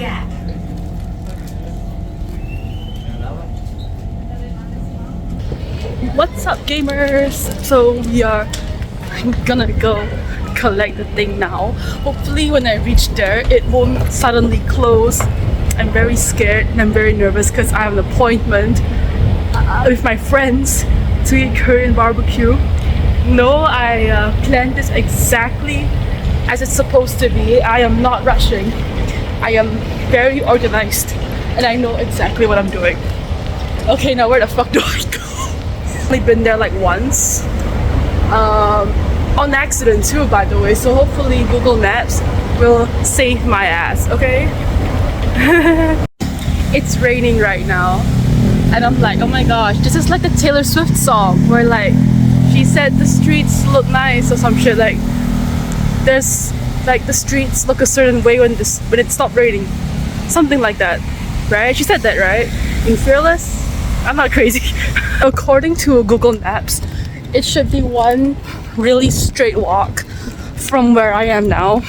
gap. What's up, gamers? So I'm gonna go collect the thing now. Hopefully when I reach there it won't suddenly close. I'm very scared and I'm very nervous because I have an appointment with my friends to eat Korean barbecue. No, I planned this exactly as it's supposed to be. I am not rushing. I am very organized and I know exactly what I'm doing. Okay, now where the fuck do I go? I've only been there like once. On accident too, by the way, so hopefully Google Maps will save my ass, okay? It's raining right now and I'm like, oh my gosh, this is like the Taylor Swift song where like she said the streets look nice or some shit, like there's like the streets look a certain way when it stopped raining, something like that, right? She said that, right? In Fearless? I'm not crazy. According to Google Maps, it should be one really straight walk from where I am now.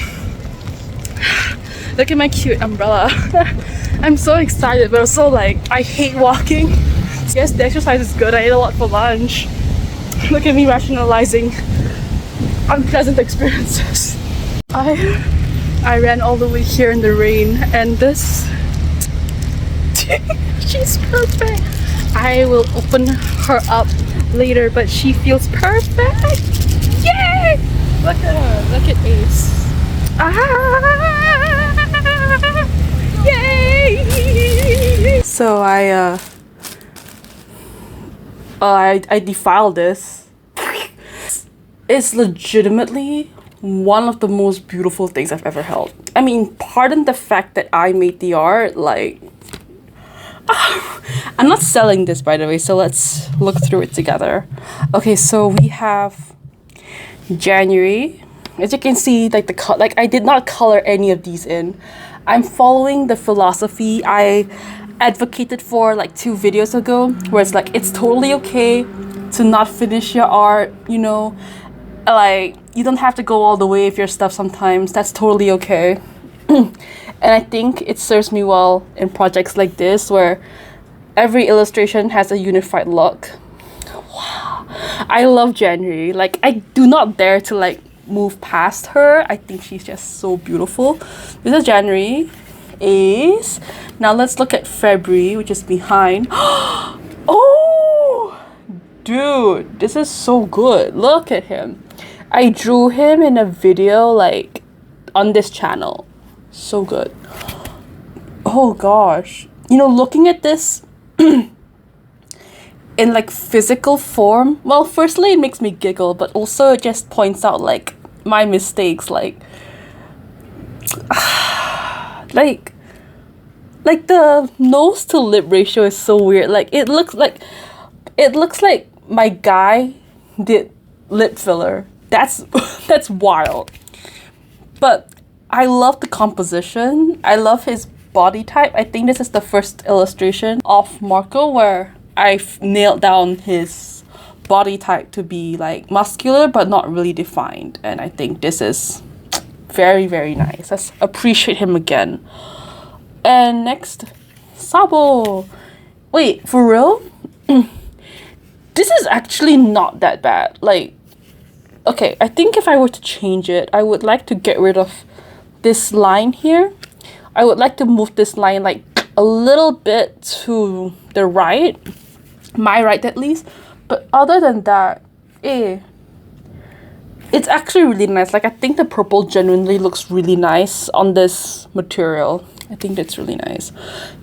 Look at my cute umbrella. I'm so excited, but also like I hate walking. Yes, the exercise is good. I ate a lot for lunch. Look at me rationalizing unpleasant experiences. I ran all the way here in the rain and this she's perfect. I will open her up later, but she feels perfect. Yay! Look at her. Look at Ace. Yay! So I defiled this. It's legitimately one of the most beautiful things I've ever held. I mean, pardon the fact that I made the art, like I'm not selling this, by the way, so let's look through it together. Okay, so we have January. As you can see, like I did not color any of these in. I'm following the philosophy I advocated for like 2 videos ago, where it's like it's totally okay to not finish your art, you know, like you don't have to go all the way with your stuff sometimes. That's totally okay. And I think it serves me well in projects like this where every illustration has a unified look. Wow. I love January. Like I do not dare to like move past her. I think she's just so beautiful. This is January. Ace. Now let's look at February, which is behind. Oh! Dude, this is so good. Look at him. I drew him in a video like on this channel. So good. Oh gosh. You know, looking at this in like physical form, well, firstly it makes me giggle, but also it just points out like my mistakes, like like the nose to lip ratio is so weird. Like it looks like my guy did lip filler. That's that's wild. But I love the composition. I love his body type. I think this is the first illustration of Marco where I've nailed down his body type to be like muscular but not really defined. And I think this is very, very nice. Let's appreciate him again. And next, Sabo. Wait, for real? This is actually not that bad. Like, okay, I think if I were to change it, I would like to get rid of this line here. I would like to move this line like a little bit to the right, my right at least. But other than that, it's actually really nice. Like I think the purple genuinely looks really nice on this material. I think that's really nice.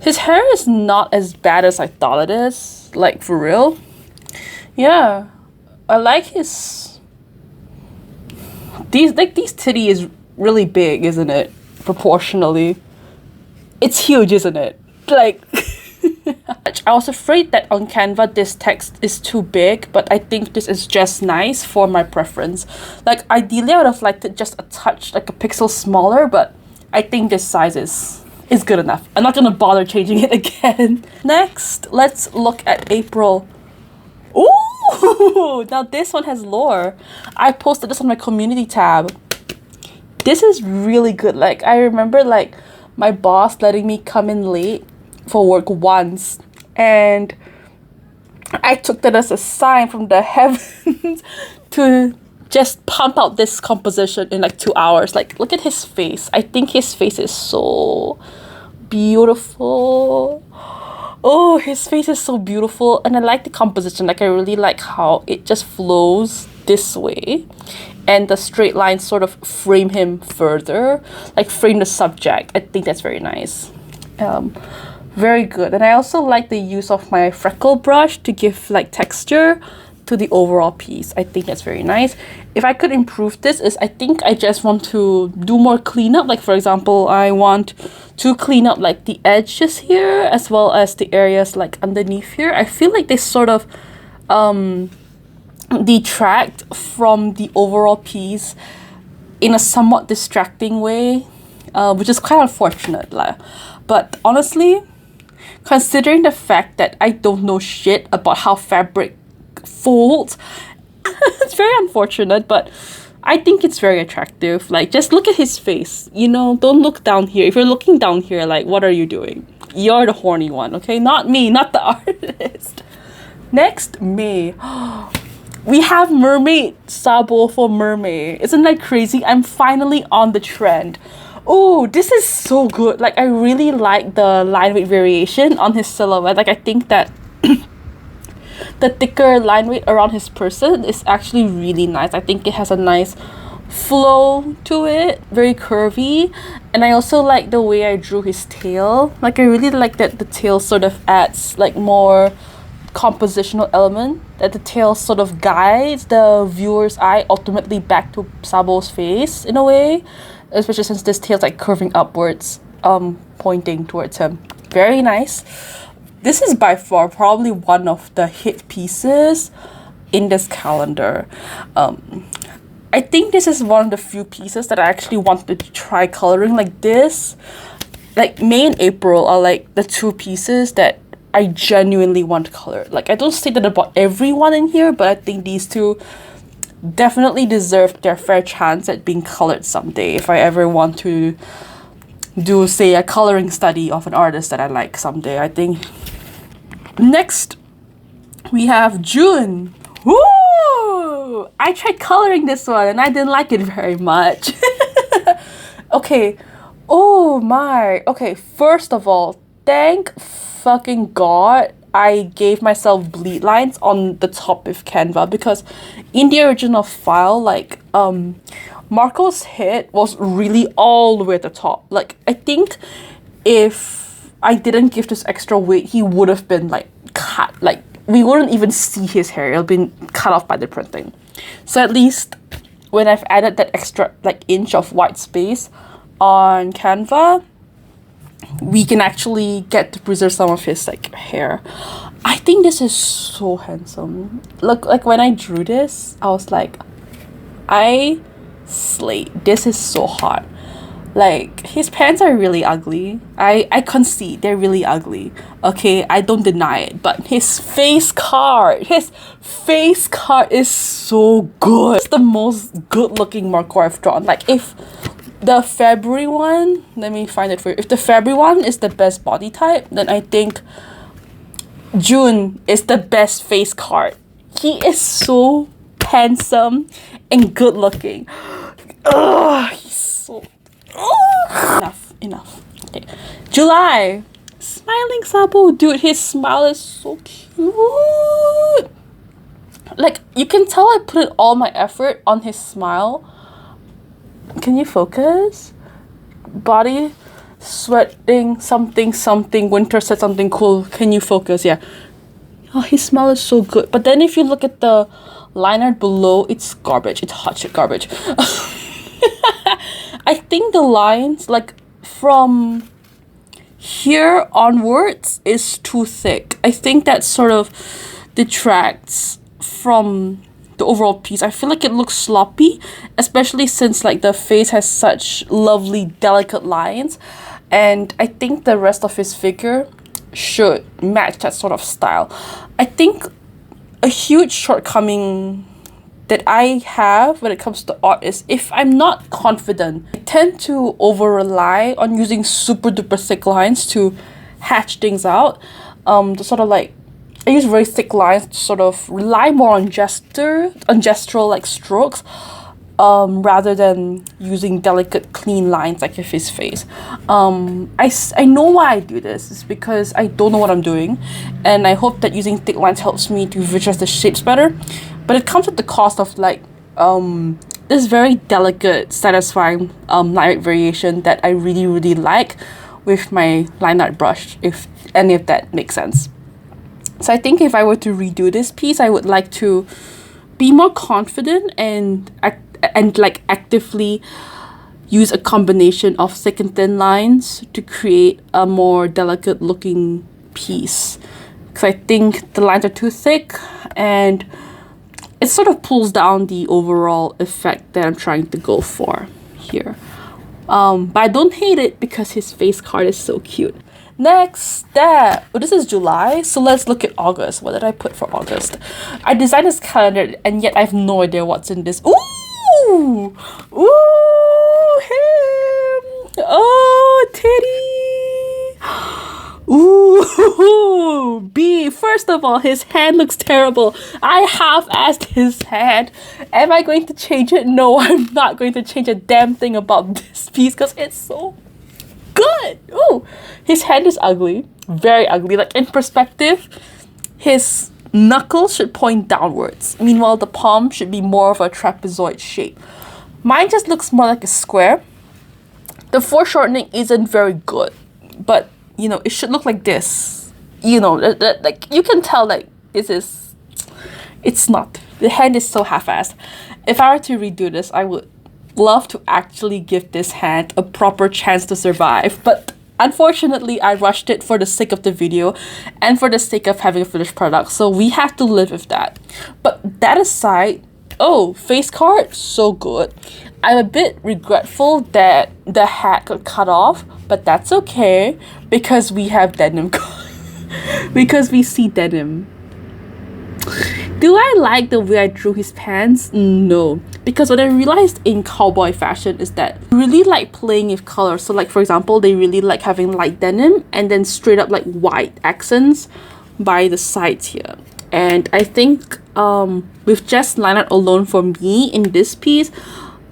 His hair is not as bad as I thought it is. Like for real. Yeah, I like his. These titty is really big, isn't it? Proportionally, it's huge, isn't it? Like, I was afraid that on Canva this text is too big, but I think this is just nice for my preference. Like, ideally, I would have liked it just a touch, like a pixel smaller, but I think this size is good enough. I'm not gonna bother changing it again. Next, let's look at April. Ooh, now this one has lore. I posted this on my community tab. This is really good. Like I remember like my boss letting me come in late for work once, and I took that as a sign from the heavens to just pump out this composition in like 2 hours. Like, look at his face. I think his face is so beautiful. Oh, his face is so beautiful. And I like the composition. Like, I really like how it just flows this way. And the straight lines sort of frame him further. Like, frame the subject. I think that's very nice. Very good. And I also like the use of my freckle brush to give like texture to the overall piece. I think that's very nice. If I could improve this, I think I just want to do more cleanup. Like, for example, I want to clean up like the edges here as well as the areas like underneath here. I feel like they sort of detract from the overall piece in a somewhat distracting way, which is quite unfortunate. But honestly, considering the fact that I don't know shit about how fabric folds, it's very unfortunate, but I think it's very attractive. Like, just look at his face, you know, don't look down here. If you're looking down here, like, what are you doing? You're the horny one, okay? Not me, not the artist. Next, May. We have mermaid sabo for mermaid. Isn't that crazy? I'm finally on the trend. Oh, this is so good. Like, I really like the line weight variation on his silhouette. Like, I think that the thicker line weight around his person is actually really nice. I think it has a nice flow to it, very curvy. And I also like the way I drew his tail. Like, I really like that the tail sort of adds like more compositional element, that the tail sort of guides the viewer's eye ultimately back to Sabo's face in a way, especially since this tail's like curving upwards, pointing towards him. Very nice. This is by far probably one of the hit pieces in this calendar. I think this is one of the few pieces that I actually wanted to try coloring. Like this, like May and April are like the two pieces that I genuinely want to color. Like, I don't say that about everyone in here, but I think these two definitely deserve their fair chance at being colored someday if I ever want to do, say, a coloring study of an artist that I like someday. I think next we have June. Woo! I tried coloring this one and I didn't like it very much. Okay. Oh my. Okay, first of all, thank fucking God I gave myself bleed lines on the top of Canva, because in the original file, like, Marco's head was really all the way at the top. Like, I think if I didn't give this extra weight, he would have been like cut. Like, we wouldn't even see his hair. It'll been cut off by the printing. So at least when I've added that extra like inch of white space on Canva, we can actually get to preserve some of his like hair. I think this is so handsome. Look, like when I drew this, I was like, I slayed. This is so hot. Like, his pants are really ugly. I concede they're really ugly. Okay, I don't deny it. But his face card is so good. It's the most good looking Marco I've drawn. Like, if the February one, let me find it for you. If the February one is the best body type, then I think June is the best face card. He is so handsome and good looking. Ugh, he's so... Enough. Okay. July. Smiling Sabo. Dude, his smile is so cute. Like, you can tell I put in all my effort on his smile. Can you focus? Body, sweating, something, winter said something cool. Can you focus? Yeah. Oh, his smile is so good. But then if you look at the line art below, it's garbage. It's hot shit garbage. I think the lines, like, from here onwards is too thick. I think that sort of detracts from the overall piece. I feel like it looks sloppy, especially since like the face has such lovely delicate lines, and I think the rest of his figure should match that sort of style. I think a huge shortcoming that I have when it comes to art is if I'm not confident, I tend to over rely on using super duper thick lines to hatch things out. To sort of like, I use very thick lines to sort of rely more on gestural like strokes, rather than using delicate clean lines like his face. I know why I do this. It's because I don't know what I'm doing, and I hope that using thick lines helps me to visualize the shapes better. But it comes at the cost of like this very delicate, satisfying line art variation that I really really like with my line art brush, if any of that makes sense. So I think if I were to redo this piece, I would like to be more confident and like actively use a combination of thick and thin lines to create a more delicate looking piece. Because I think the lines are too thick and it sort of pulls down the overall effect that I'm trying to go for here. But I don't hate it because his face card is so cute. Next step. Oh, this is July, so let's look at August. What did I put for August? I designed this calendar and yet I have no idea what's in this. Ooh! Ooh! Him! Oh, titty! Ooh! B. First of all, his hand looks terrible. I half-assed his hand. Am I going to change it? No, I'm not going to change a damn thing about this piece because it's so good. Oh, his hand is ugly, very ugly. Like in perspective, his knuckles should point downwards. Meanwhile, the palm should be more of a trapezoid shape. Mine just looks more like a square. The foreshortening isn't very good, but you know, it should look like this. You know, like you can tell like this is, it's not. The hand is so half-assed. If I were to redo this, I would love to actually give this hand a proper chance to survive, but unfortunately I rushed it for the sake of the video and for the sake of having a finished product, so we have to live with that. But that aside, oh, face card, so good. I'm a bit regretful that the hat got cut off, but that's okay because we have denim. Because we see denim. Do I like the way I drew his pants? No. Because what I realized in cowboy fashion is that I really like playing with color. So like for example, they really like having light denim and then straight up like white accents by the sides here. And I think with just line art alone for me in this piece,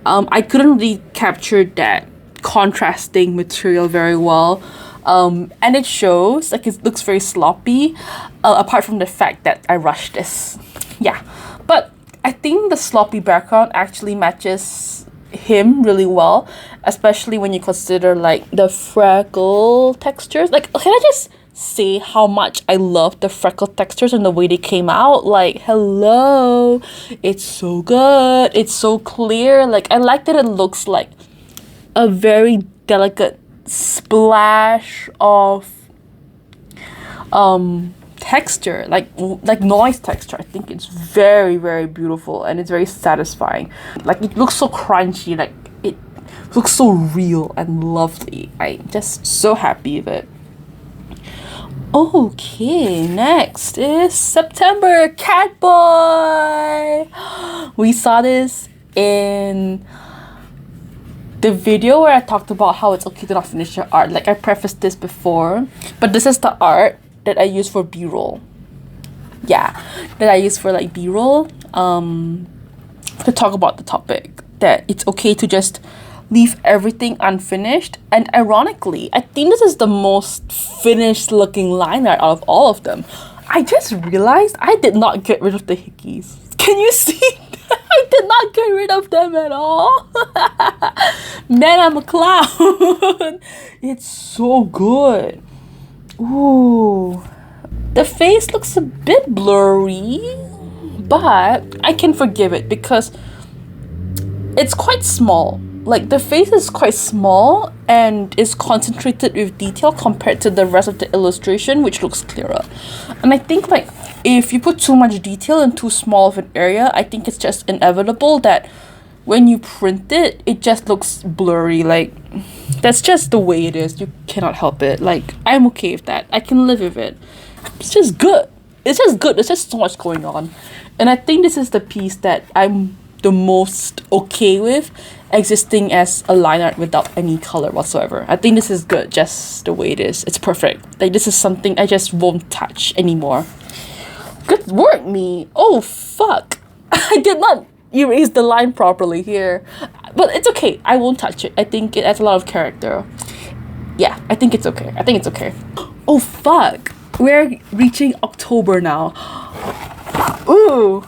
I couldn't really capture that contrasting material very well. And it shows, like it looks very sloppy, apart from the fact that I rushed this. Yeah, but I think the sloppy background actually matches him really well, especially when you consider like the freckle textures. Like, can I just say how much I love the freckle textures and the way they came out? Like, hello, it's so good, it's so clear. Like, I like that it looks like a very delicate splash of texture, like noise texture. I think it's very very beautiful and it's very satisfying. Like it looks so crunchy, like it looks so real and lovely. I'm just so happy with it. Okay, next is September, Catboy. We saw this in the video where I talked about how it's okay to not finish your art. Like I prefaced this before, but this is the art that I use for b-roll. Yeah, that I use for like b-roll to talk about the topic, that it's okay to just leave everything unfinished. And ironically, I think this is the most finished looking line art out of all of them. I just realized I did not get rid of the hickeys. Can you see? I did not get rid of them at all. Man, I'm a clown. It's so good. Ooh. The face looks a bit blurry, but I can forgive it because it's quite small. Like the face is quite small and is concentrated with detail compared to the rest of the illustration, which looks clearer. And I think like if you put too much detail in too small of an area, I think it's just inevitable that when you print it, it just looks blurry. Like that's just the way it is. You cannot help it. Like I'm okay with that. I can live with it. It's just good. It's just good. There's just so much going on. And I think this is the piece that I'm the most okay with existing as a line art without any color whatsoever. I think this is good just the way it is. It's perfect. Like, this is something I just won't touch anymore. Good work, me. Oh, fuck. I did not erase the line properly here. But it's okay. I won't touch it. I think it adds a lot of character. Yeah, I think it's okay. I think it's okay. Oh, fuck. We're reaching October now. Ooh.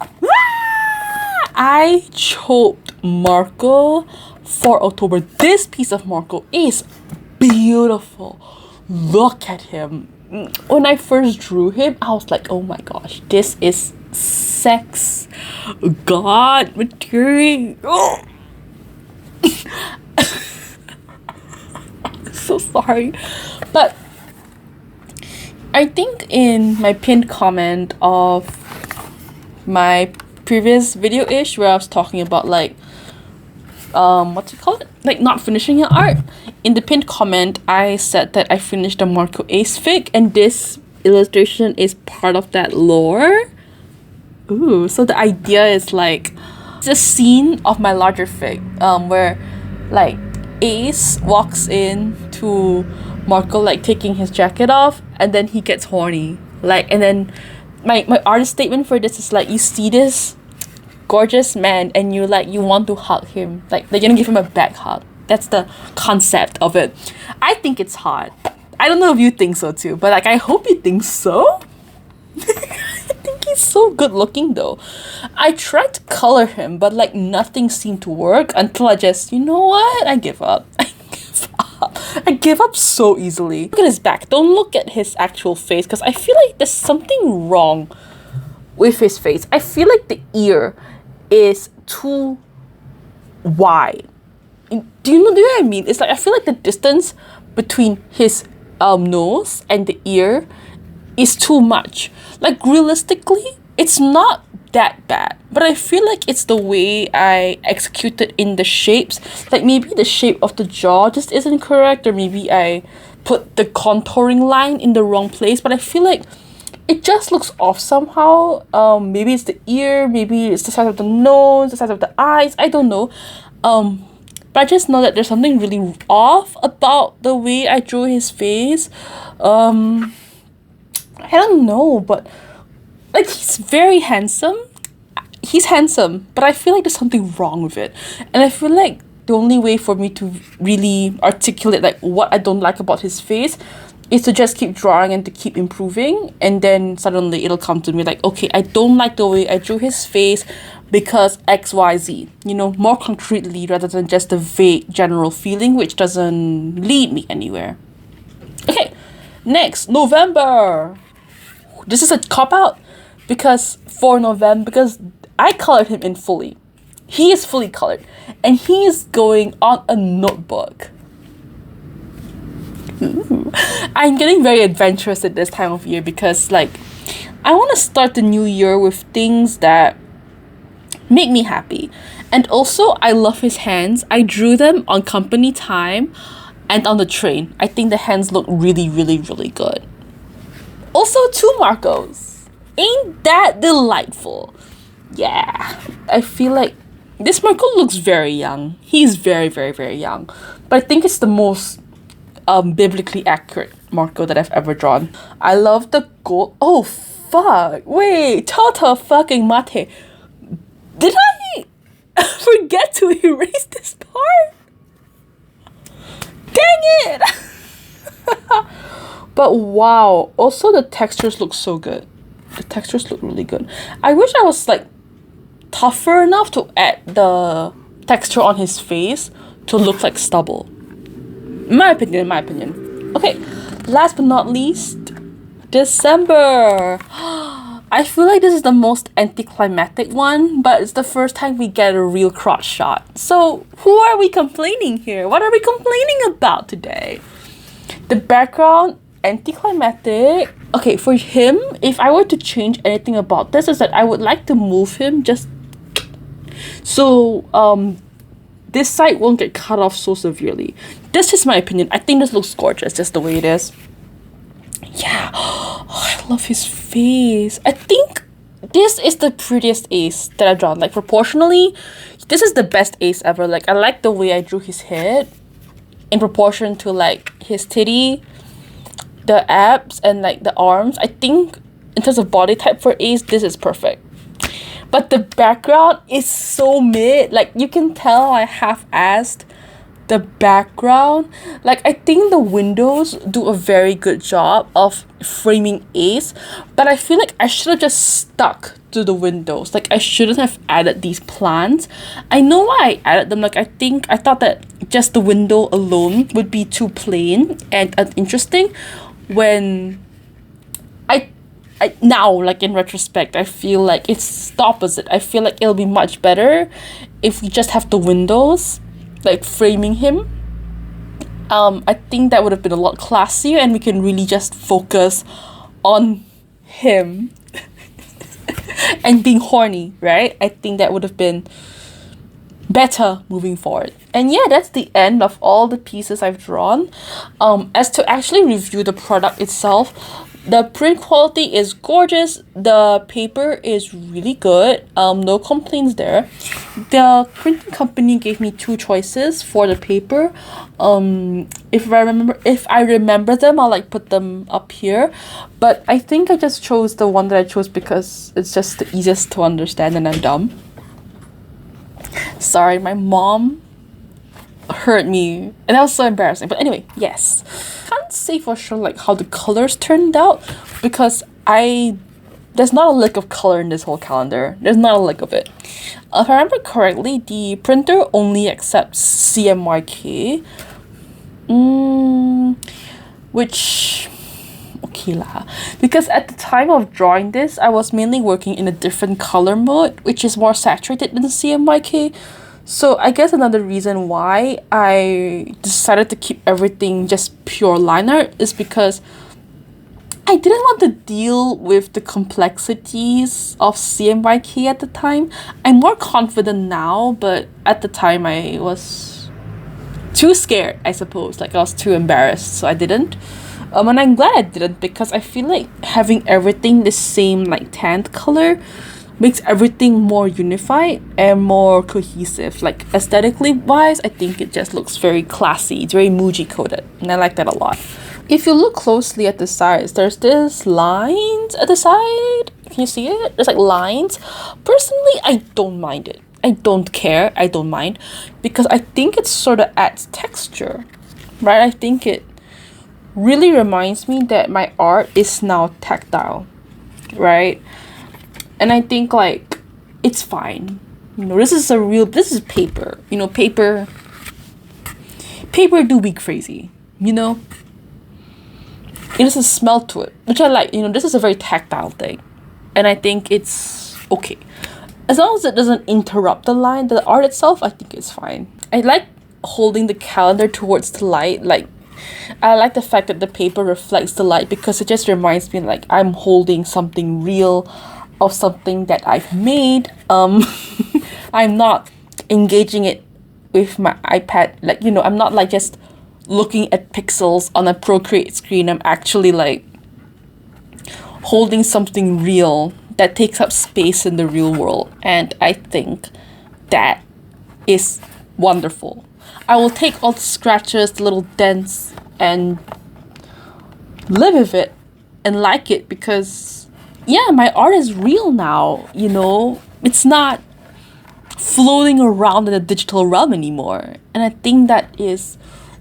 I choked Marco for October. This piece of Marco is beautiful. Look at him. When I first drew him, I was like, oh my gosh, this is sex god material. Oh. So sorry. But I think in my pinned comment of my previous video-ish where I was talking about like what you call it? Like not finishing your art. In the pinned comment, I said that I finished the Marco Ace fic and this illustration is part of that lore. Ooh, so the idea is like it's a scene of my larger fic where like Ace walks in to Marco like taking his jacket off and then he gets horny. Like, and then my artist statement for this is like, you see this gorgeous man and you want to hug him, like you're gonna give him a back hug. That's the concept of it. I think it's hot. I don't know if you think so too, but like I hope you think so. I think he's so good looking though. I tried to color him but like nothing seemed to work until I just, you know what, I give up. I give up so easily. Look at his back. Don't look at his actual face because I feel like there's something wrong with his face. I feel like the ear is too wide. Do you know what I mean? It's like I feel like the distance between his nose and the ear is too much. Like realistically, it's not that bad, but I feel like it's the way I executed in the shapes. Like maybe the shape of the jaw just isn't correct, or maybe I put the contouring line in the wrong place, but I feel like it just looks off somehow. Maybe it's the ear, maybe it's the size of the nose, the size of the eyes, I don't know. But I just know that there's something really off about the way I drew his face. I don't know, but like he's very handsome. He's handsome, but I feel like there's something wrong with it. And I feel like the only way for me to really articulate like what I don't like about his face is to just keep drawing and to keep improving, and then suddenly it'll come to me like, okay, I don't like the way I drew his face because XYZ, you know, more concretely rather than just a vague general feeling which doesn't lead me anywhere. Okay, next, November. This is a cop-out because I colored him in fully. He is fully colored and he is going on a notebook. Ooh. I'm getting very adventurous at this time of year because like I want to start the new year with things that make me happy. And also I love his hands. I drew them on company time and on the train. I think the hands look really, really, really good. Also 2 Marcos. Ain't that delightful? Yeah, I feel like this Marco looks very young. He's very, very, very young. But I think it's the most biblically accurate Marco that I've ever drawn. I love the gold. Oh, fuck. Wait, Tata fucking mate. Did I forget to erase this part? Dang it! But wow, also the textures look so good. The textures look really good. I wish I was like tougher enough to add the texture on his face to look like stubble. In my opinion. Okay, last but not least, December. I feel like this is the most anticlimactic one, but it's the first time we get a real crotch shot. So who are we complaining here? What are we complaining about today? The background, anticlimactic. Okay, for him, if I were to change anything about this, is that I would like to move him just so this side won't get cut off so severely. That's just my opinion. I think this looks gorgeous just the way it is. Yeah, oh, I love his face. I think this is the prettiest ace that I've drawn. Like, proportionally, this is the best ace ever. Like, I like the way I drew his head in proportion to, like, his titty, the abs, and, like, the arms. I think in terms of body type for ace, this is perfect. But the background is so mid. Like, you can tell I half-assed the background. Like, I think the windows do a very good job of framing ace, but I feel like I should have just stuck to the windows. Like, I shouldn't have added these plants. I know why I added them. Like, I thought that just the window alone would be too plain and uninteresting. When I now, like, in retrospect, I feel like it's the opposite. I feel like it'll be much better if we just have the windows, like, framing him. I think that would have been a lot classier, and we can really just focus on him and being horny, right? I think that would have been better moving forward. And yeah, that's the end of all the pieces I've drawn. As to actually review the product itself, the print quality is gorgeous. The paper is really good. No complaints there. The printing company gave me 2 choices for the paper. If I remember them, I'll, like, put them up here. But I think I just chose the one that I chose because it's just the easiest to understand, and I'm dumb. Sorry, my mom heard me, and that was so embarrassing. But anyway, yes. Can't say for sure, like, how the colors turned out, because there's not a lick of color in this whole calendar. There's not a lick of it. If I remember correctly, the printer only accepts CMYK, which, okay lah. Because at the time of drawing this, I was mainly working in a different color mode, which is more saturated than CMYK. So I guess another reason why I decided to keep everything just pure line art is because I didn't want to deal with the complexities of CMYK at the time. I'm more confident now, but at the time I was too scared, I suppose. Like, I was too embarrassed, so I didn't. And I'm glad I didn't, because I feel like having everything the same, like, tanned color makes everything more unified and more cohesive. Like, aesthetically wise, I think it just looks very classy. It's very Muji coded, and I like that a lot. If you look closely at the sides, there's this lines at the side. Can you see it? There's, like, lines. Personally, I don't mind it. I don't care. I don't mind, because I think it sort of adds texture, right? I think it really reminds me that my art is now tactile, right? And I think, like, it's fine. You know, this is paper. You know, paper do be crazy, you know? It has a smell to it, which I like. You know, this is a very tactile thing. And I think it's okay. As long as it doesn't interrupt the line, the art itself, I think it's fine. I like holding the calendar towards the light. Like, I like the fact that the paper reflects the light, because it just reminds me, like, I'm holding something real, of something that I've made. I'm not engaging it with my iPad. Like, you know, I'm not, like, just looking at pixels on a Procreate screen. I'm actually, like, holding something real that takes up space in the real world. And I think that is wonderful. I will take all the scratches, the little dents, and live with it and like it, because yeah, my art is real now, you know? It's not floating around in the digital realm anymore. And I think that is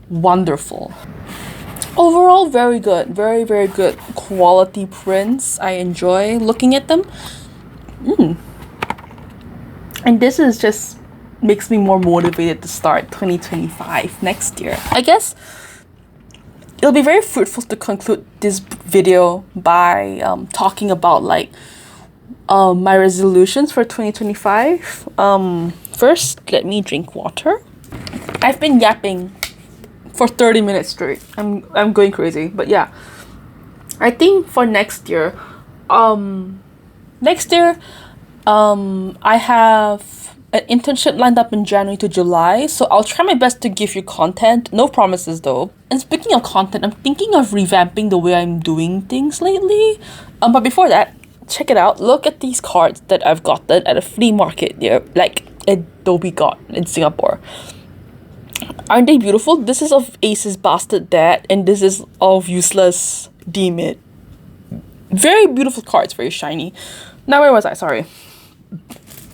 wonderful. Overall, very good. Very, very good quality prints. I enjoy looking at them. And this is just makes me more motivated to start 2025 next year. I guess it'll be very fruitful to conclude this video by talking about, like, my resolutions for 2025. First, let me drink water. I've been yapping for 30 minutes straight. I'm going crazy, but yeah. I think for next year, I have an internship lined up in January to July, so I'll try my best to give you content. No promises though. And speaking of content, I'm thinking of revamping the way I'm doing things lately. But before that, check it out. Look at these cards that I've gotten at a flea market there, like Adobe got in Singapore. Aren't they beautiful? This is of Ace's Bastard Dad, and this is of Useless Demon. Very beautiful cards, very shiny. Now where was I? Sorry.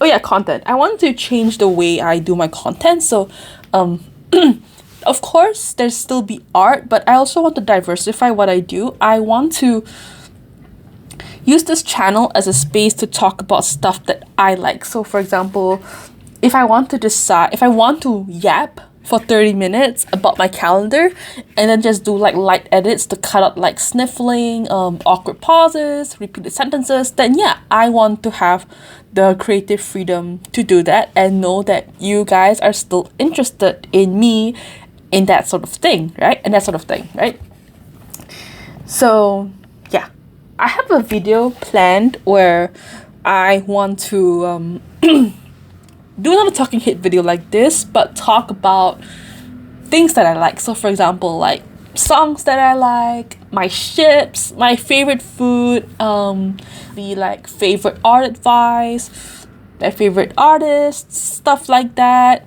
Oh yeah, content. I want to change the way I do my content. So, of course, there's still be art, but I also want to diversify what I do. I want to use this channel as a space to talk about stuff that I like. So, for example, if I want to yap for 30 minutes about my calendar and then just do like light edits to cut out like sniffling, awkward pauses, repeated sentences, then yeah, I want to have the creative freedom to do that and know that you guys are still interested in me in that sort of thing, right? So yeah, I have a video planned where I want to do another talking head video like this, but talk about things that I like. So for example, like songs that I like, my ships, my favorite food, the like favorite art advice, my favorite artists, stuff like that,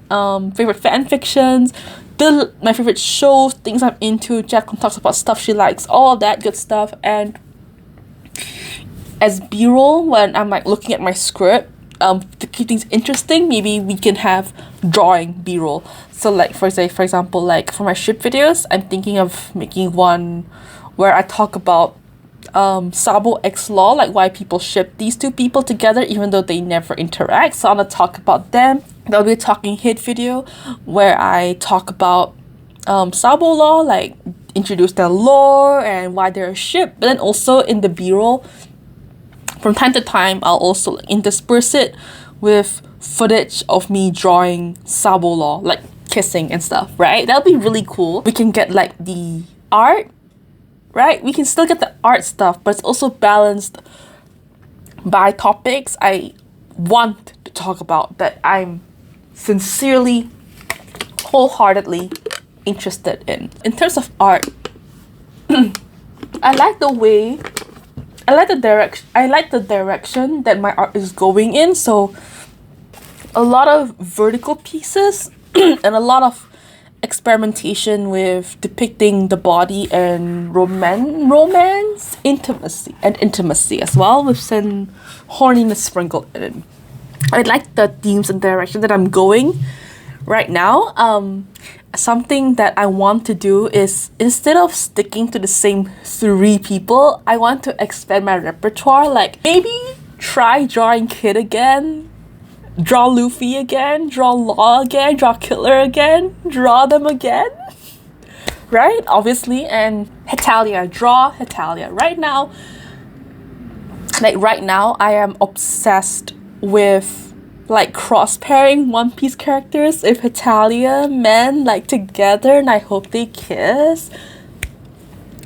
favorite fan fictions, my favorite shows, things I'm into. Jacqueline talks about stuff she likes, all of that good stuff. And as B-roll, when I'm like looking at my script, to keep things interesting, maybe we can have drawing B-roll. So like for example, like for my ship videos, I'm thinking of making one where I talk about Sabo X Law, like why people ship these two people together even though they never interact. So I'm gonna talk about them. There'll be a talking head video where I talk about Sabo Law, like introduce their lore and why they're a ship. But then also in the B-roll, from time to time, I'll also intersperse it with footage of me drawing Sabo Law, like kissing and stuff, right? That'll be really cool. We can get like the art, right? We can still get the art stuff, but it's also balanced by topics I want to talk about that I'm sincerely, wholeheartedly interested in. In terms of art, I like the direction that my art is going in. So a lot of vertical pieces and a lot of experimentation with depicting the body and romance, intimacy as well, with some horniness sprinkled in. I like the themes and direction that I'm going right now. Something that I want to do is, instead of sticking to the same 3 people, I want to expand my repertoire. Like maybe try drawing Kid again, draw Luffy again, draw Law again, draw Killer again, draw them again, right? Obviously. And draw Hetalia. Right now I am obsessed with like cross-pairing One Piece characters with Hetalia men like together, and I hope they kiss.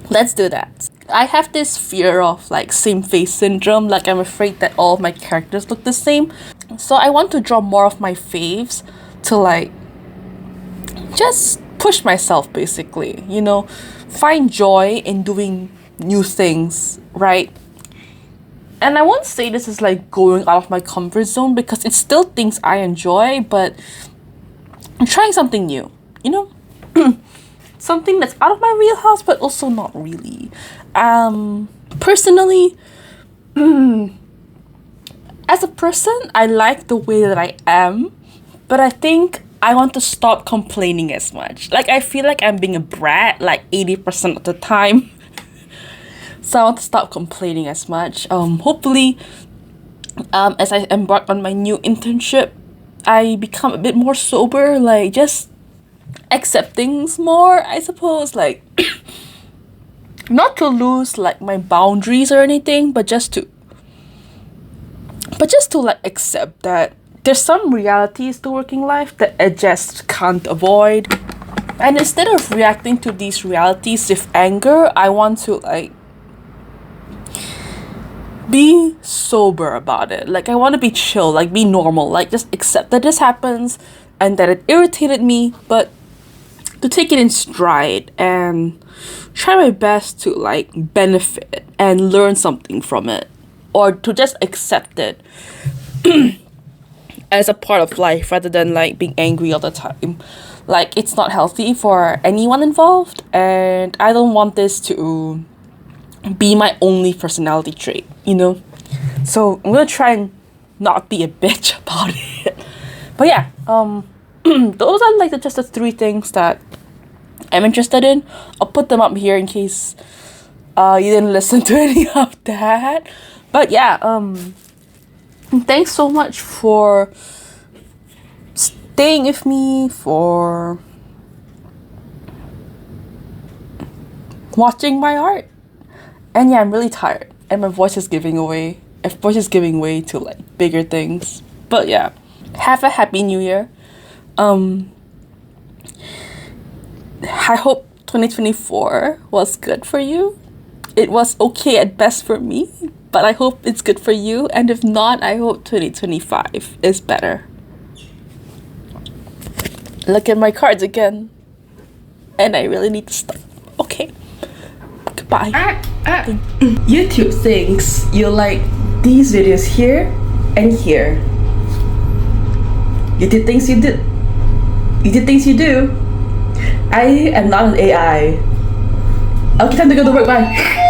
Let's do that. I have this fear of like same face syndrome, like I'm afraid that all of my characters look the same. So I want to draw more of my faves to like just push myself, basically, you know, find joy in doing new things, right? And I won't say this is like going out of my comfort zone, because it's still things I enjoy, but I'm trying something new, you know? Something that's out of my wheelhouse, but also not really. Personally, as a person, I like the way that I am, but I think I want to stop complaining as much. Like, I feel like I'm being a brat like 80% of the time. So I want to stop complaining as much. Hopefully, as I embark on my new internship, I become a bit more sober, like just accept things more, I suppose. Like, not to lose like my boundaries or anything, but just to like accept that there's some realities to working life that I just can't avoid. And instead of reacting to these realities with anger, I want to like be sober about it. Like, I want to be chill, like be normal, like just accept that this happens and that it irritated me, but to take it in stride and try my best to like benefit and learn something from it. or to just accept it as a part of life rather than like being angry all the time. Like, it's not healthy for anyone involved, and I don't want this to be my only personality trait, you know? So I'm gonna try and not be a bitch about it. But yeah, those are like just the 3 things that I'm interested in. I'll put them up here in case you didn't listen to any of that. But yeah, thanks so much for staying with me, for watching my art. And yeah, I'm really tired, and my voice is giving way to like bigger things. But yeah, have a happy new year. I hope 2024 was good for you. It was okay at best for me, but I hope it's good for you. And if not, I hope 2025 is better. Look at my cards again, and I really need to stop. Okay, goodbye. YouTube thinks you like these videos here and here. YouTube thinks you do. YouTube thinks you do. I am not an AI. Okay, time to go to work. Bye.